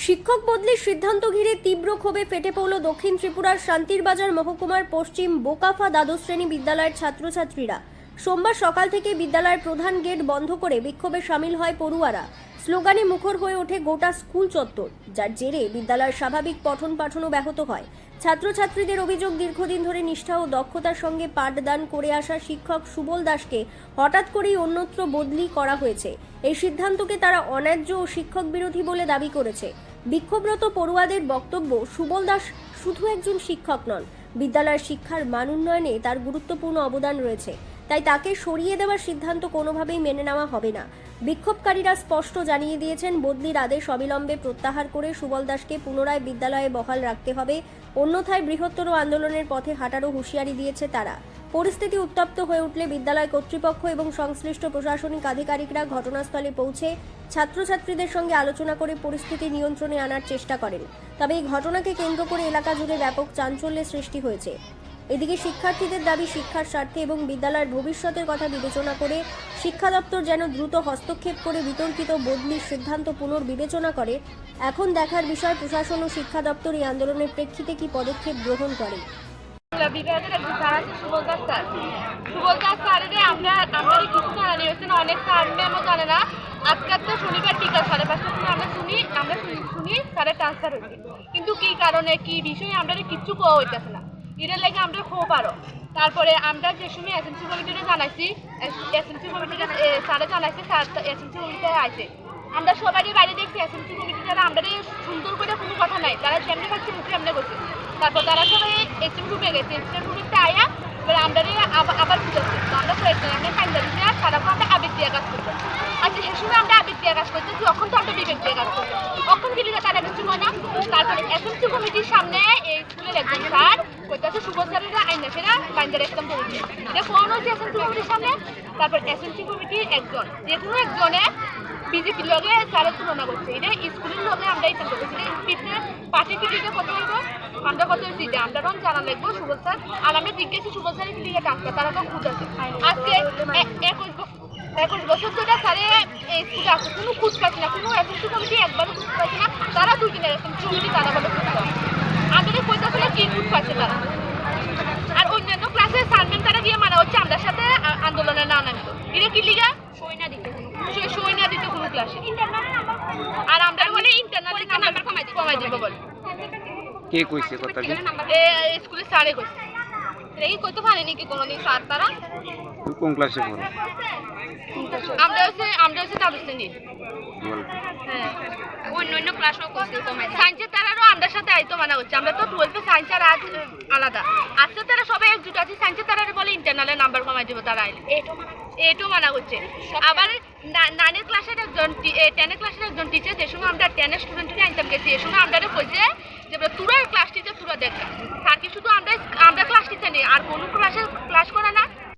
শিক্ষক বদলির সিদ্ধান্ত ঘিরে তীব্র ক্ষোভে ফেটে পড়ল দক্ষিণ ত্রিপুরার শান্তিরবাজার মহকুমার পশ্চিম বোকাফা দ্বাদশ শ্রেণী বিদ্যালয়ের ছাত্রছাত্রীরা। সোমবার সকাল থেকে বিদ্যালয়ের প্রধান গেট বন্ধ করে বিক্ষোভে সামিল হয় পড়ুয়ারা। স্লোগানে মুখর হয়ে ওঠে গোটা স্কুল চত্বর, যার জেরে বিদ্যালয়ের স্বাভাবিক পঠন পাঠনও ব্যাহত হয়। ছাত্রছাত্রীদের অভিযোগ, দীর্ঘদিন ধরে নিষ্ঠা ও দক্ষতার সঙ্গে পাঠদান করে আসা শিক্ষক সুবল দাসকে হঠাৎ করেই অন্যত্র বদলি করা হয়েছে। এই সিদ্ধান্তকে তারা অন্যায্য ও শিক্ষক বিরোধী বলে দাবি করেছে। বিক্ষোভরত পড়ুয়াদের বক্তব্য, সুবল দাস শুধু একজন শিক্ষক নন, বিদ্যালয়ের শিক্ষার মান উন্নয়নে তার গুরুত্বপূর্ণ অবদান রয়েছে, তাই তাকে সরিয়ে দেওয়ার সিদ্ধান্ত কোনোভাবেই মেনে নেওয়া হবে না। বিক্ষোভকারীরা স্পষ্ট জানিয়ে দিয়েছেন, বদলির আদেশ অবিলম্বে প্রত্যাহার করে সুবল দাসকে পুনরায় বিদ্যালয়ে বহাল রাখতে হবে, অন্যথায় বৃহত্তর আন্দোলনের পথে হাঁটারও হুঁশিয়ারি দিয়েছে তারা। পরিস্থিতি উত্তপ্ত হয়ে উঠলে বিদ্যালয় কর্তৃপক্ষ এবং সংশ্লিষ্ট প্রশাসনিক আধিকারিকরা ঘটনাস্থলে পৌঁছে ছাত্রছাত্রীদের সঙ্গে আলোচনা করে পরিস্থিতি নিয়ন্ত্রণে আনার চেষ্টা করেন। তবে এই ঘটনাকে কেন্দ্র করে এলাকা জুড়ে ব্যাপক চাঞ্চল্যের সৃষ্টি হয়েছে। এদিকে শিক্ষার্থীদের দাবি, শিক্ষার স্বার্থে এবং বিদ্যালয়ের ভবিষ্যতের কথা বিবেচনা করে শিক্ষা দপ্তর যেন দ্রুত হস্তক্ষেপ করে বিতর্কিত বদলির সিদ্ধান্ত পুনর্বিবেচনা করে। এখন দেখার বিষয়, প্রশাসন ও শিক্ষা দপ্তর এই আন্দোলনের প্রেক্ষিতে কি পদক্ষেপ গ্রহণ করে। অনেক স্যার ম্যামও জানে না। আজকাল তো শনিবার টিকা 5:30 আমরা শুনি স্যারের ট্রান্সফার হয়েছে, কিন্তু কি কারণে কি বিষয়ে আমরা কিচ্ছু কোয়া হইতেছে না। এটার লাগে আমরা খুব আরো তারপরে আমরা যে সময় এসএমসি কমিটিতে জানাইছি, এসএমসি কমিটিতে স্যারে জানাইছে, স্যার এসএমসি কমিটিতে আছে। আমরা সবারই বাইরে দেখছি এসএমসি কমিটি যারা আমরা সুন্দর করে কোনো কথা নাই, তারা সামনে পাচ্ছি মুখে আমরা করছি। তারপর তারা সবাই এক্সিম রুমে গেছে, এক্সিম রুমে আয়া এবার আমরা আবার বুঝাচ্ছি। তো আমরা কয়েকজন আমরা কান্দারিতে তারাও আমরা আবেগ দিয়ে কাজ করতাম। আচ্ছা, সে সময় আমরা আবেগ দিয়ে কাজ করতেছি, তখন তো আমরা বিবেক দিয়ে কাজ করতাম। তখন কি তারা কিছু হয় না। তারপরে এসএমসি কমিটির সামনে এই স্কুলের একজন স্যার কইতাছে সুবল স্যারেরা আইনা ফেরা বান্দার একদম বলছে, এটা কোন হচ্ছে এসএমসি কমিটির সামনে। তারপর এসএমসি কমিটির একজন, যে কোনো একজনে বিজেপির লগে স্যারের তুলনা করছে, এটা স্কুলের লগে আমরা এই চিন্তা করছি। পার্টি পিটিতে কত হইব, আমরা কত হয়েছি যে আমরা রং জানা লাগবো সুবল স্যার। আর আমরা জিজ্ঞেসি সুবল স্যারের ক্লিয়ার ট্রান্সফার, তারা তো খুঁজ আছে। আজকে 21 বছর ধরে স্যারে এই স্কুলে আসছে, কোনো খুঁজ পাচ্ছি না, কোনো এসএমসি কমিটি একবারও খুঁজ পাচ্ছি না। তারা 2 দিনের এসএমসি কমিটি তারা বলে খুঁজ পাচ্ছে, আমাদের কইতাছিল কি খুঁজ পাচ্ছে তারা। আর অন্যান্য ক্লাসে স্যারম্যান তারা গিয়ে মানা হচ্ছে আমাদের সাথে আন্দোলনে না নামিত। এটা কি লিগা সই না দিতে কোনো ক্লাসে। আর আমরা বলে ইন্টারনালি নাম্বার কমাই দিব বলে। কে কইছে কথা? স্কুলের স্যারে কইছে। এই কইতে পারেনি কি কোনোদিন স্যার তারা? কোন ক্লাসে পড়ো? আমরা হচ্ছে দ্বাদশ শ্রেণী। হ্যাঁ, অন্য ক্লাসও কইছে কমাই। সায়েন্সের তারারও আমাদের সাথে আইতো মানা হচ্ছে। আমরা তো 12 সায়েন্স আর আজ আলাদা। আজকে তারা সবাই একজুট আছে, সায়েন্সের তারারে বলে ইন্টারনালে নাম্বার কমাই দিব তারা আইলে। এটাও মানা হচ্ছে। আবার 9 ক্লাসের একজন 10 ক্লাসের একজন টিচার, যে সময় আমরা 10 স্টুডেন্টকে আনতাম গেছি, এই সময় আমরা কইছে যে তোরা ক্লাস টিচার তোরা দেখবা। স্যার কি শুধু আমরা ক্লাস টিচার নেই, আর কোনো ক্লাসে ক্লাস করা না।